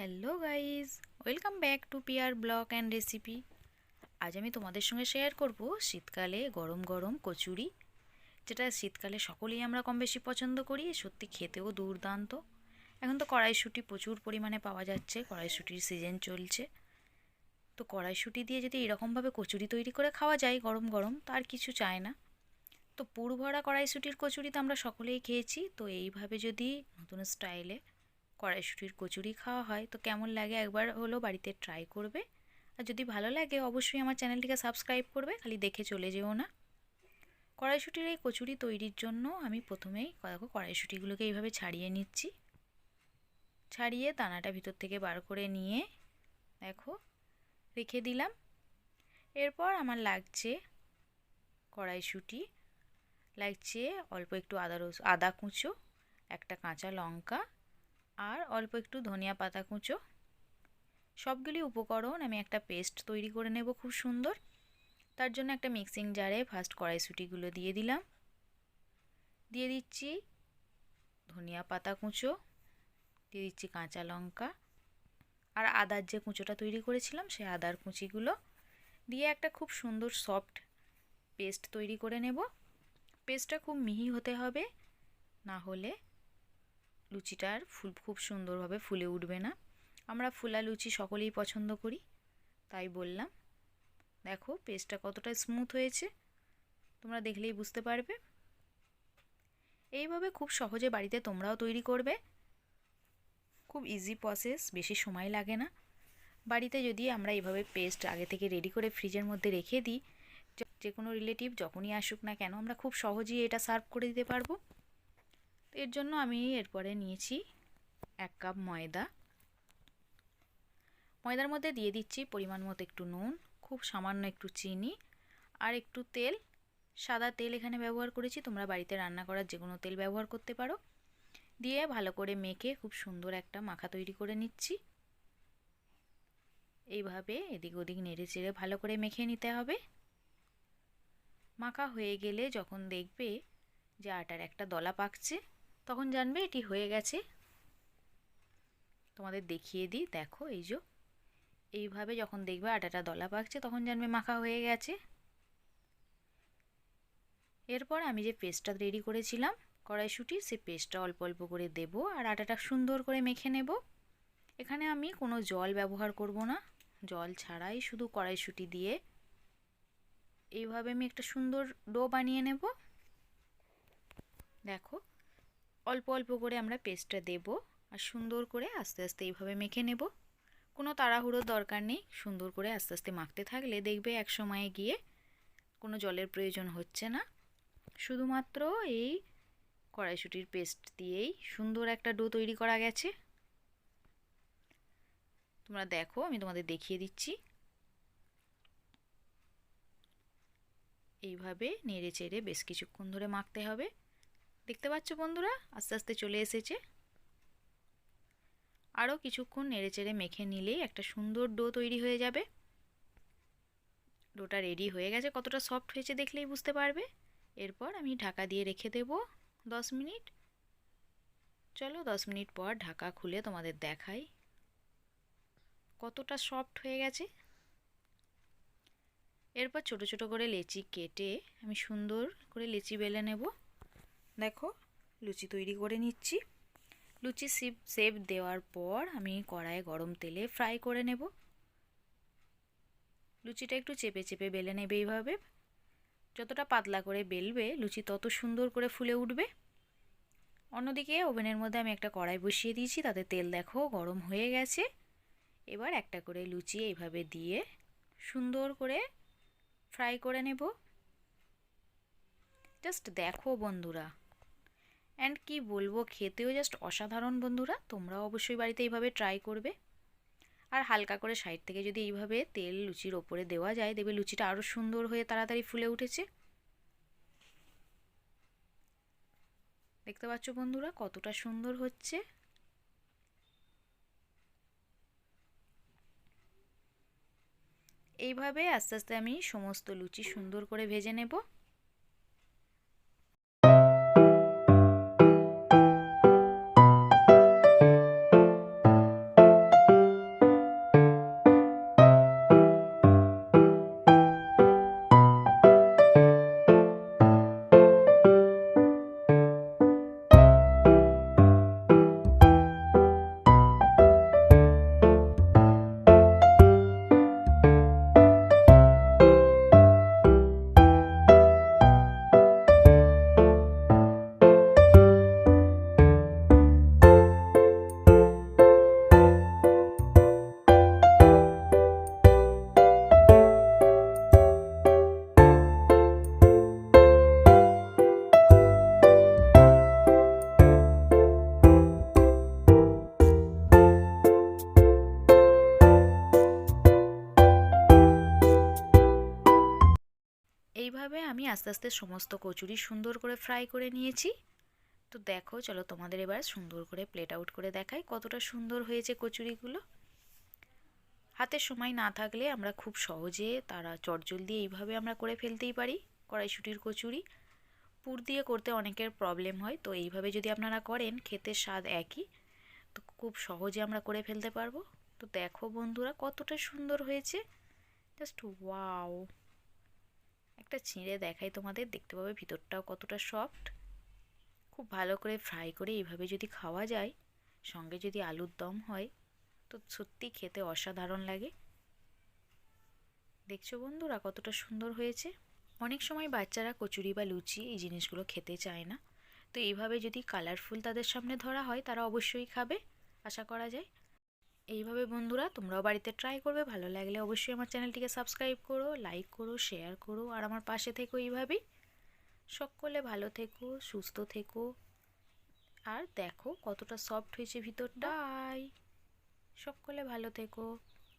Hello guys, welcome back to পিয়ার blog and recipe. আজ আমি তোমাদের সঙ্গে শেয়ার করব শীতকালে গরম গরম কচুরি, যেটা শীতকালে সকলেই আমরা কম বেশি পছন্দ করি। সত্যি খেতেও দুর্দান্ত। এখন তো কড়াইশুঁটি প্রচুর পরিমাণে পাওয়া যাচ্ছে, কড়াইশুঁটির সিজন চলছে। তো কড়াইশুঁটি দিয়ে যদি এরকমভাবে কচুরি তৈরি করে খাওয়া যায় গরম গরম, তার কিছু চায় না। তো পুর ভরা কড়াইশুঁটির কচুরি তো আমরা সকলেই খেয়েছি। তো এইভাবে যদি নতুন স্টাইলে কড়াইশুঁটির কচুরি খাওয়া হয় তো কেমন লাগে একবার হলো বাড়িতে ট্রাই করবে। আর যদি ভালো লাগে অবশ্যই আমার চ্যানেলটিকে সাবস্ক্রাইব করবে, খালি দেখে চলে যেও না। কড়াইশুঁটির এই কচুরি তৈরির জন্য আমি প্রথমেই দেখো কড়াইশুঁটিগুলোকে এইভাবে ছাড়িয়ে নিচ্ছি। ছাড়িয়ে দানাটা ভিতর থেকে বার করে নিয়ে দেখো রেখে দিলাম। এরপর আমার লাগছে কড়াইশুঁটি, লাগছে অল্প একটু আদা কুঁচো, একটা কাঁচা লঙ্কা, আর অল্প একটু ধনিয়া পাতা কুঁচো। সবগুলি উপকরণ আমি একটা পেস্ট তৈরি করে নেব খুব সুন্দর। তার জন্য একটা মিক্সিং জারে ফার্স্ট কড়াইশুঁটিগুলো দিয়ে দিলাম। দিয়ে দিচ্ছি ধনিয়া পাতা কুঁচো, দিয়ে দিচ্ছি কাঁচা লঙ্কা, আর আদার যে কুঁচোটা তৈরি করেছিলাম সেই আদার কুচিগুলো দিয়ে একটা খুব সুন্দর সফট পেস্ট তৈরি করে নেব। পেস্টটা খুব মিহি হতে হবে, না হলে লুচিটার খুব সুন্দরভাবে ফুলে উঠবে না। আমরা ফুলা লুচি সকলেই পছন্দ করি, তাই বললাম। দেখো পেস্টটা কতটা স্মুথ হয়েছে, তোমরা দেখলেই বুঝতে পারবে। এইভাবে খুব সহজে বাড়িতে তোমরাও তৈরি করবে, খুব ইজি প্রসেস, বেশি সময় লাগে না। বাড়িতে যদি আমরা এইভাবে পেস্ট আগে থেকে রেডি করে ফ্রিজের মধ্যে রেখে দিই, যে কোনো রিলেটিভ যখনই আসুক না কেন আমরা খুব সহজেই এটা সার্ভ করে দিতে পারবো। তো এর জন্য আমি এরপরে নিয়েছি 1 কাপ ময়দা। ময়দার মধ্যে দিয়ে দিচ্ছি পরিমাণ মতো একটু নুন, খুব সামান্য একটু চিনি, আর একটু তেল। সাদা তেল এখানে ব্যবহার করেছি, তোমরা বাড়িতে রান্না করার যে কোনো তেল ব্যবহার করতে পারো। দিয়ে ভালো করে মেখে খুব সুন্দর একটা মাখা তৈরি করে নিচ্ছি। এইভাবে এদিক ওদিক নেড়ে চেড়ে ভালো করে মেখে নিতে হবে। মাখা হয়ে গেলে যখন দেখবে যে আটার একটা দলা পাকছে, তখন জানবে এটি হয়ে গেছে। তোমাদের দেখিয়ে দিই, দেখো এই যে এইভাবে যখন দেখবে আটাটা দলা পাকছে তখন জানবে মাখা হয়ে গেছে। এরপর আমি যে পেস্টটা রেডি করেছিলাম কড়াইশুঁটির, সেই পেস্টটা অল্প অল্প করে দেব আর আটাটা সুন্দর করে মেখে নেব। এখানে আমি কোনো জল ব্যবহার করব না, জল ছাড়াই শুধু কড়াইশুঁটি দিয়ে এইভাবে আমি একটা সুন্দর ডো বানিয়ে নেব। দেখো অল্প অল্প করে আমরা পেস্টটা দেব আর সুন্দর করে আস্তে আস্তে এইভাবে মেখে নেব। কোনো তাড়াহুড়োর দরকার নেই, সুন্দর করে আস্তে আস্তে মাখতে থাকলে দেখবে এক সময়ে গিয়ে কোনো জলের প্রয়োজন হচ্ছে না। শুধুমাত্র এই কড়াইশুঁটির পেস্ট দিয়েই সুন্দর একটা ডো তৈরি করা গেছে। তোমরা দেখো আমি তোমাদের দেখিয়ে দিচ্ছি। এইভাবে নেড়ে চেড়ে বেশ কিছুক্ষণ ধরে মাখতে হবে। দেখতে পাচ্ছ বন্ধুরা আস্তে আস্তে চলে এসেছে। আরও কিছুক্ষণ নেড়ে চেড়ে মেখে নিলেই একটা সুন্দর ডো তৈরি হয়ে যাবে। ডোটা রেডি হয়ে গেছে, কতটা সফট হয়েছে দেখলেই বুঝতে পারবে। এরপর আমি ঢাকা দিয়ে রেখে দেব 10 মিনিট। চলো 10 মিনিট পর ঢাকা খুলে তোমাদের দেখাই কতটা সফট হয়ে গেছে। এরপর ছোট ছোট করে লেচি কেটে আমি সুন্দর করে লেচি বেলে নেব। দেখো লুচি তৈরি করে নিচ্ছি। লুচি শেপ দেওয়ার পর আমি কড়াইয়ে গরম তেলে ফ্রাই করে নেব। লুচিটা একটু চেপে চেপে বেলে নেবে এইভাবে। যতটা পাতলা করে বেলবে লুচি তত সুন্দর করে ফুলে উঠবে। অন্যদিকে ওভেনের মধ্যে আমি একটা কড়াই বসিয়ে দিয়েছি, তাতে তেল দেখো গরম হয়ে গেছে। এবার একটা করে লুচি এইভাবে দিয়ে সুন্দর করে ফ্রাই করে নেব। জাস্ট দেখো বন্ধুরা, অ্যান্ড কি বলবো, খেতেও জাস্ট অসাধারণ বন্ধুরা। তোমরাও অবশ্যই বাড়িতে এইভাবে ট্রাই করবে। আর হালকা করে সাইড থেকে যদি এইভাবে তেল লুচির ওপরে দেওয়া যায়, দেখবে লুচিটা আরও সুন্দর হয়ে তাড়াতাড়ি ফুলে উঠেছে। দেখতে পাচ্ছ বন্ধুরা কতটা সুন্দর হচ্ছে। এইভাবে আস্তে আস্তে আমি সমস্ত লুচি সুন্দর করে ভেজে নেব। আস্তে আস্তে সমস্ত কচুরি সুন্দর করে ফ্রাই করে নিয়েছি। তো দেখো, চলো তোমাদের এবার সুন্দর করে প্লেট আউট করে দেখাই কতটা সুন্দর হয়েছে কচুরিগুলো। হাতের সময় না থাকলে আমরা খুব সহজে তারা চটজলদি এইভাবে আমরা করে ফেলতেই পারি কড়াইশুঁটির কচুরি। পুর দিয়ে করতে অনেকের প্রবলেম হয়, তো এইভাবে যদি আপনারা করেন খেতে স্বাদ একই, তো খুব সহজে আমরা করে ফেলতে পারবো। তো দেখো বন্ধুরা কতটা সুন্দর হয়েছে, জাস্ট ওয়াও। একটা ছিঁড়ে দেখাই তোমাদের, দেখতে পাবে ভিতরটাও কতটা সফট। খুব ভালো করে ফ্রাই করে এইভাবে যদি খাওয়া যায়, সঙ্গে যদি আলুর দম হয়, তো সত্যি খেতে অসাধারণ লাগে। দেখছো বন্ধুরা কতটা সুন্দর হয়েছে। অনেক সময় বাচ্চারা কচুরি বা লুচি এই জিনিসগুলো খেতে চায় না, তো এইভাবে যদি কালারফুল তাদের সামনে ধরা হয় তারা অবশ্যই খাবে, আশা করা যায়। এইভাবে বন্ধুরা তোমরাও বাড়িতে ট্রাই করবে। ভালো লাগলে অবশ্যই আমার চ্যানেলটিকে সাবস্ক্রাইব করো, লাইক করো, শেয়ার করো, আর আমার পাশে থেকো এইভাবেই। সকলে ভালো থেকো, সুস্থ থেকো, আর দেখো কতটা সফট হয়েছে ভিতরটা। বাই, সকলে ভালো থেকো।